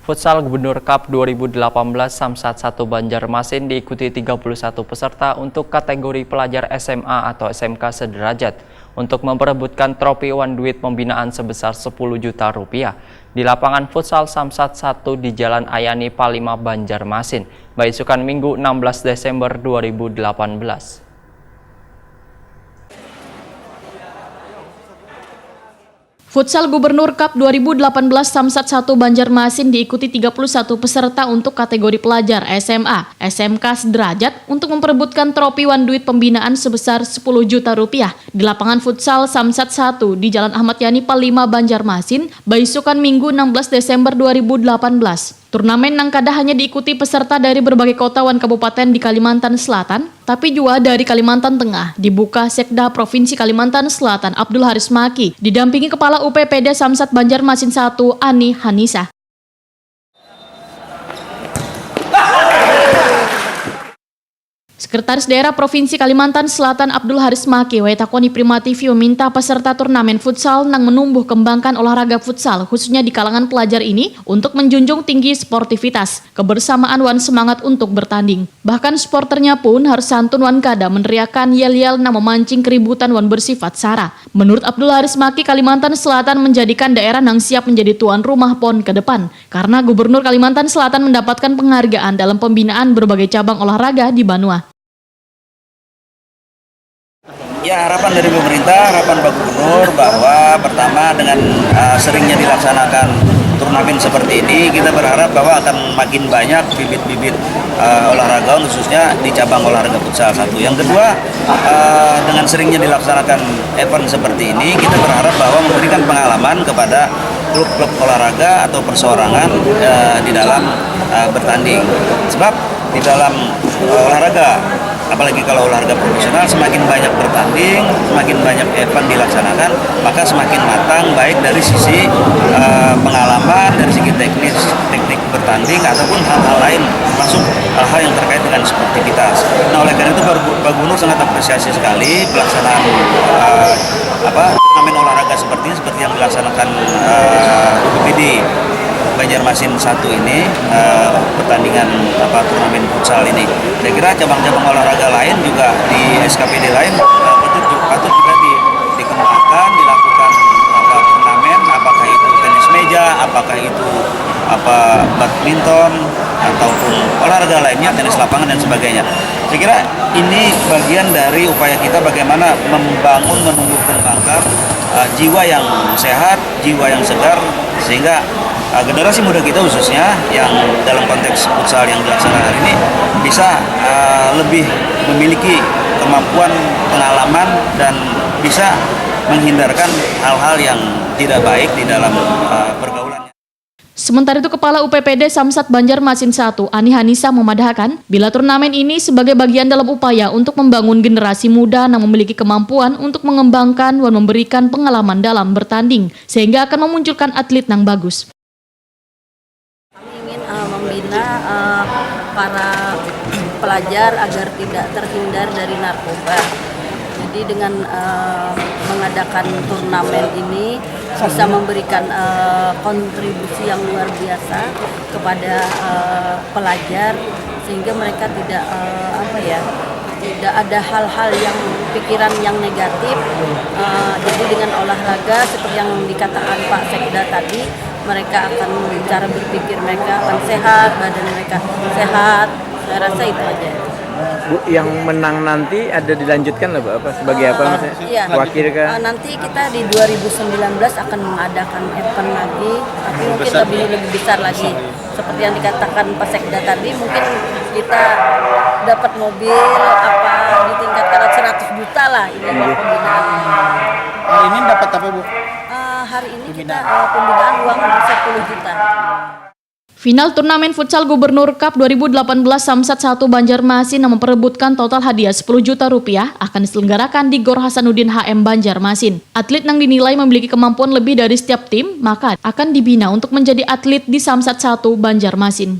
Futsal Gubernur Cup 2018 Samsat 1 Banjarmasin diikuti 31 peserta untuk kategori pelajar SMA atau SMK sederajat untuk memperebutkan trofi One Duit pembinaan sebesar 10 juta rupiah di lapangan futsal Samsat 1 di Jalan Ayani Palima Banjarmasin, Baisukan Minggu 16 Desember 2018. Futsal Gubernur Cup 2018 Samsat 1 Banjarmasin diikuti 31 peserta untuk kategori pelajar SMA, SMK sederajat untuk memperebutkan trofi One Duit pembinaan sebesar 10 juta rupiah di lapangan futsal Samsat 1 di Jalan Ahmad Yani Palima Banjarmasin, Baisukan Minggu 16 Desember 2018. Turnamen Nangkada hanya diikuti peserta dari berbagai kota dan kabupaten di Kalimantan Selatan, tapi juga dari Kalimantan Tengah, dibuka Sekda Provinsi Kalimantan Selatan Abdul Haris Maki, didampingi Kepala UPPD Samsat Banjarmasin 1 Ani Hanisa. Sekretaris Daerah Provinsi Kalimantan Selatan Abdul Haris Maki Waitakoni Prima TV meminta peserta turnamen futsal nang menumbuh kembangkan olahraga futsal khususnya di kalangan pelajar ini untuk menjunjung tinggi sportivitas, kebersamaan wan semangat untuk bertanding. Bahkan sporternya pun harus santun wan kada meneriakan yel-yel nang memancing keributan wan bersifat sara. Menurut Abdul Haris Maki, Kalimantan Selatan menjadikan daerah nang siap menjadi tuan rumah PON ke depan karena Gubernur Kalimantan Selatan mendapatkan penghargaan dalam pembinaan berbagai cabang olahraga di Banua. Ya, harapan dari pemerintah, harapan Pak Gubernur bahwa pertama dengan seringnya dilaksanakan turnamen seperti ini, kita berharap bahwa akan makin banyak bibit-bibit olahragawan khususnya di cabang olahraga futsal 1. Yang kedua, dengan seringnya dilaksanakan event seperti ini, kita berharap bahwa memberikan pengalaman kepada klub-klub olahraga atau perseorangan di dalam bertanding. Sebab di dalam olahraga, apalagi kalau olahraga profesional, semakin banyak bertanding, semakin banyak event dilaksanakan, maka semakin matang baik dari sisi pengalaman, dari segi teknik bertanding ataupun hal-hal lain, termasuk hal-hal yang terkait dengan sportivitas. Nah, oleh karena itu Pak Gubernur sangat apresiasi sekali pelaksanaan turnamen olahraga seperti ini, seperti yang dilaksanakan UPPD Banjarmasin 1 ini, pertandingan turnamen futsal ini. Saya kira cabang-cabang olahraga lain juga di SKPD lain patut juga dikembangkan, dilakukan turnamen, apakah itu tenis meja, apakah itu badminton ataupun olahraga lainnya, tenis lapangan dan sebagainya. Saya kira ini bagian dari upaya kita bagaimana membangun, menumbuh kembangkan jiwa yang sehat, jiwa yang segar, sehingga generasi muda kita khususnya yang dalam konteks futsal yang dilaksanakan hari ini bisa lebih memiliki kemampuan, pengalaman, dan bisa menghindarkan hal-hal yang tidak baik di dalam pergaulan. Sementara itu, Kepala UPPD Samsat Banjarmasin 1 Ani Hanisa memadahkan bila turnamen ini sebagai bagian dalam upaya untuk membangun generasi muda yang memiliki kemampuan untuk mengembangkan dan memberikan pengalaman dalam bertanding sehingga akan memunculkan atlet yang bagus. Kami ingin membina para pelajar agar tidak terhindar dari narkoba. Jadi dengan mengadakan turnamen ini bisa memberikan kontribusi yang luar biasa kepada pelajar sehingga mereka tidak tidak ada hal-hal yang pikiran yang negatif. Jadi dengan olahraga seperti yang dikatakan Pak Sekda tadi, mereka akan cara berpikir mereka akan sehat, badan mereka sehat. Saya rasa itu aja. Bu, yang menang nanti ada dilanjutkan lah, Bu, sebagai apa maksudnya? Iya. Wakil kah? Nanti kita di 2019 akan mengadakan event lagi, tapi mungkin lebih besar lagi. Seperti yang dikatakan Pak Sekda tadi, mungkin kita dapat mobil ditingkatkan 100 juta lah ini pembinaan. Hari ini dapat apa, Bu? Hari ini kita pembinaan uang 10 juta. Final turnamen futsal Gubernur Cup 2018 Samsat 1 Banjarmasin yang memperebutkan total hadiah 10 juta rupiah akan diselenggarakan di Gor Hasanuddin HM Banjarmasin. Atlet yang dinilai memiliki kemampuan lebih dari setiap tim, maka akan dibina untuk menjadi atlet di Samsat 1 Banjarmasin.